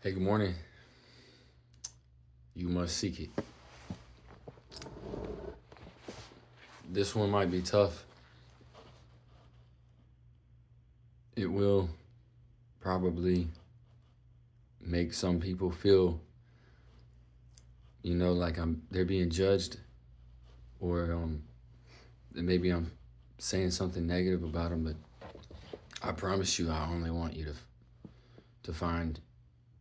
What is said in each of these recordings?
Hey, good morning. You must seek it. This one might be tough. It will probably make some people feel, like they're being judged, or that maybe I'm saying something negative about them. But I promise you, I only want you to find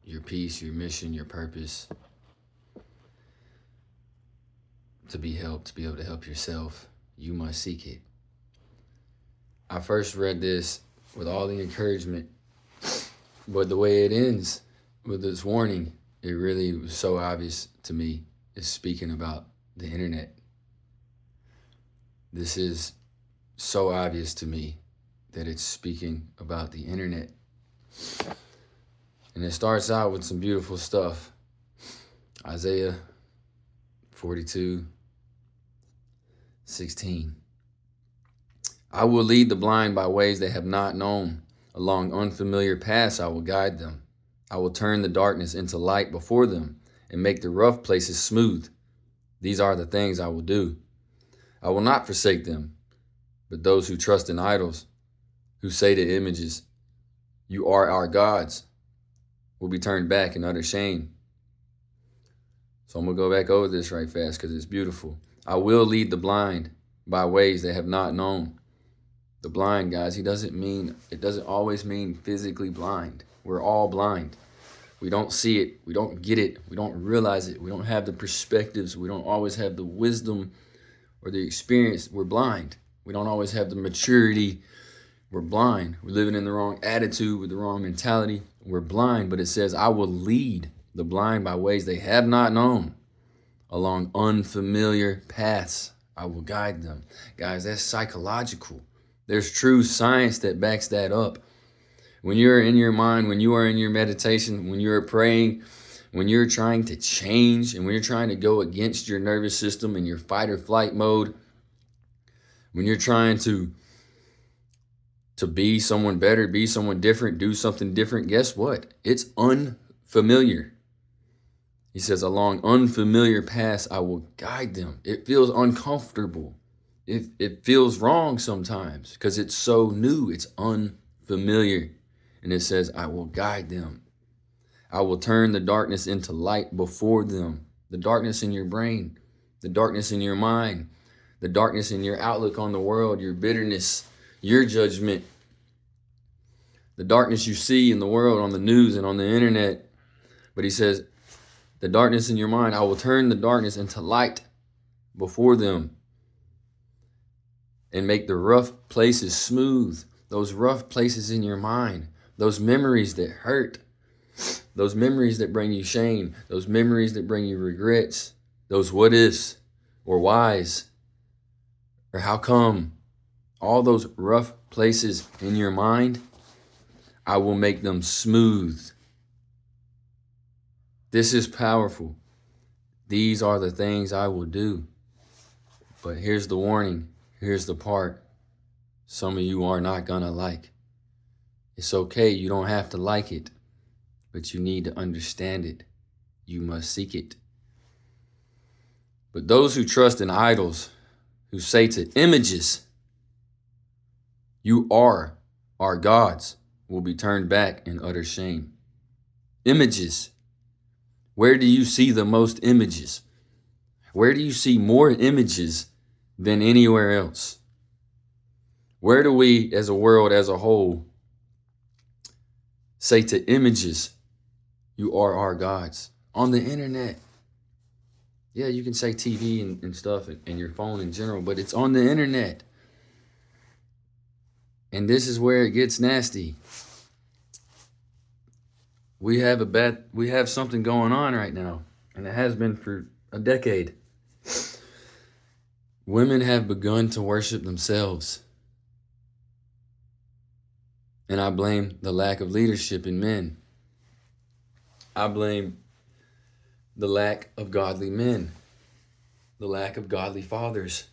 your peace, your mission, your purpose, to be helped, to be able to help yourself. You must seek it. I first read this with all the encouragement, but the way it ends with this warning, it really was so obvious to me. It's speaking about the internet. This is so obvious to me that it's speaking about the internet. And it starts out with some beautiful stuff. Isaiah 42:16. I will lead the blind by ways they have not known. Along unfamiliar paths I will guide them. I will turn the darkness into light before them and make the rough places smooth. These are the things I will do. I will not forsake them, but those who trust in idols, who say to images, "You are our gods," will be turned back in utter shame. So I'm going to go back over this right fast because it's beautiful. I will lead the blind by ways they have not known. The blind, guys, it doesn't always mean physically blind. We're all blind. We don't see it. We don't get it. We don't realize it. We don't have the perspectives. We don't always have the wisdom or the experience. We're blind. We don't always have the maturity. We're blind. We're living in the wrong attitude with the wrong mentality. We're blind, but it says, I will lead the blind by ways they have not known. Along unfamiliar paths, I will guide them. Guys, that's psychological. There's true science that backs that up. When you're in your mind, when you are in your meditation, when you're praying, when you're trying to change, and when you're trying to go against your nervous system in your fight or flight mode, when you're trying to be someone better, be someone different, do something different, guess what? It's unfamiliar. He says, along unfamiliar paths, I will guide them. It feels uncomfortable. It feels wrong sometimes because it's so new. It's unfamiliar. And it says, I will guide them. I will turn the darkness into light before them. The darkness in your brain, the darkness in your mind, the darkness in your outlook on the world, your bitterness, your judgment, the darkness you see in the world on the news and on the internet. But he says, the darkness in your mind, I will turn the darkness into light before them and make the rough places smooth. Those rough places in your mind, those memories that hurt, those memories that bring you shame, those memories that bring you regrets, those what ifs or whys or how come, all those rough places in your mind, I will make them smooth. This is powerful. These are the things I will do. But here's the warning. Here's the part some of you are not gonna like. It's okay, you don't have to like it, but you need to understand it. You must seek it. But those who trust in idols, who say to images, "You are our gods," will be turned back in utter shame. Images. Where do you see the most images? Where do you see more images than anywhere else? Where do we, as a world, as a whole, say to images, "You are our gods"? On the internet. Yeah, you can say TV and stuff and your phone in general, but it's on the internet. And this is where it gets nasty. We have something going on right now, and it has been for a decade. Women have begun to worship themselves. And I blame the lack of leadership in men. I blame the lack of godly men, the lack of godly fathers,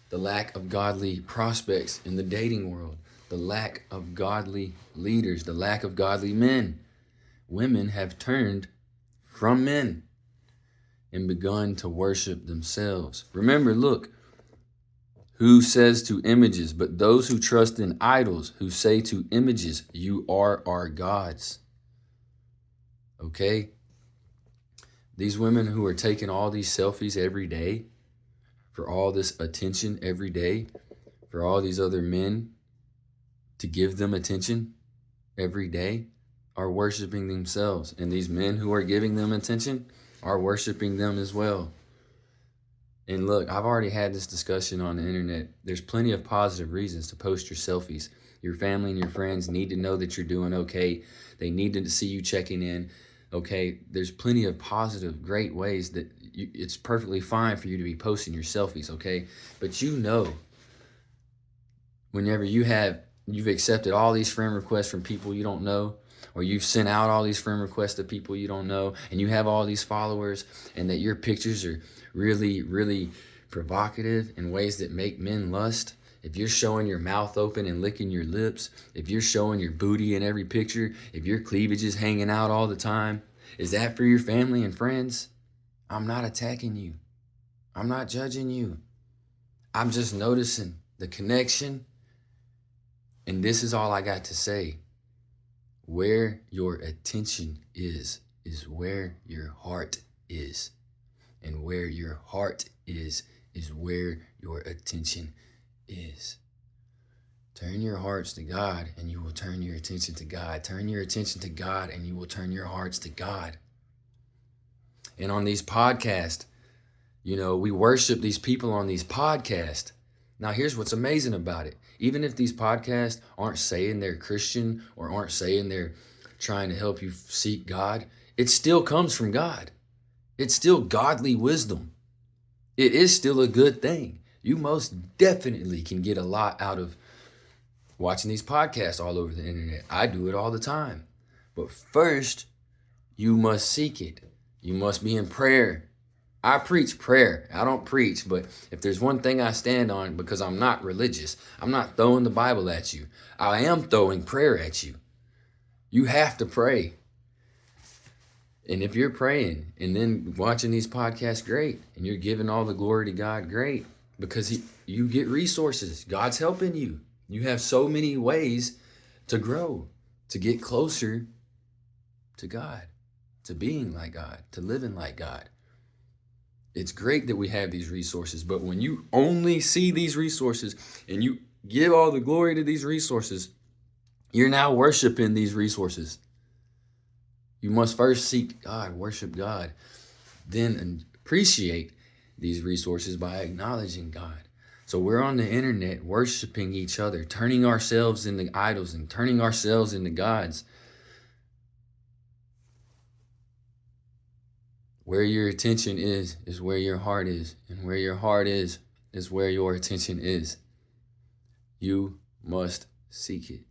the lack of godly prospects in the dating world, the lack of godly leaders, the lack of godly men. women have turned from men and begun to worship themselves. Remember, look, who says to images, but those who trust in idols, who say to images, you are our gods. Okay? These women who are taking all these selfies every day for all this attention every day, for all these other men to give them attention every day, are worshiping themselves. And these men who are giving them attention are worshiping them as well. And look, I've already had this discussion on the internet. There's plenty of positive reasons to post your selfies. Your family and your friends need to know that you're doing okay. They need to see you checking in. Okay, there's plenty of positive, great ways that it's perfectly fine for you to be posting your selfies, okay? But you know, whenever you've accepted all these friend requests from people you don't know, or you've sent out all these friend requests to people you don't know, and you have all these followers, and that your pictures are really, really provocative in ways that make men lust, if you're showing your mouth open and licking your lips, if you're showing your booty in every picture, if your cleavage is hanging out all the time, is that for your family and friends? I'm not attacking you. I'm not judging you. I'm just noticing the connection. And this is all I got to say. Where your attention is where your heart is. And where your heart is where your attention is. Turn your hearts to God and you will turn your attention to God. Turn your attention to God and you will turn your hearts to God. And on these podcasts, we worship these people on these podcasts. Now, here's what's amazing about it. Even if these podcasts aren't saying they're Christian or aren't saying they're trying to help you seek God, it still comes from God. It's still godly wisdom. It is still a good thing. You most definitely can get a lot out of watching these podcasts all over the internet. I do it all the time. But first, you must seek it. You must be in prayer. I preach prayer. I don't preach, but if there's one thing I stand on, because I'm not religious, I'm not throwing the Bible at you. I am throwing prayer at you. You have to pray. And if you're praying and then watching these podcasts, great. And you're giving all the glory to God, great. Because you get resources. God's helping you. You have so many ways to grow, to get closer to God, to being like God, to living like God. It's great that we have these resources, but when you only see these resources and you give all the glory to these resources, you're now worshiping these resources. You must first seek God, worship God, then appreciate these resources by acknowledging God. So we're on the internet worshiping each other, turning ourselves into idols and turning ourselves into gods. Where your attention is where your heart is. And where your heart is where your attention is. You must seek it.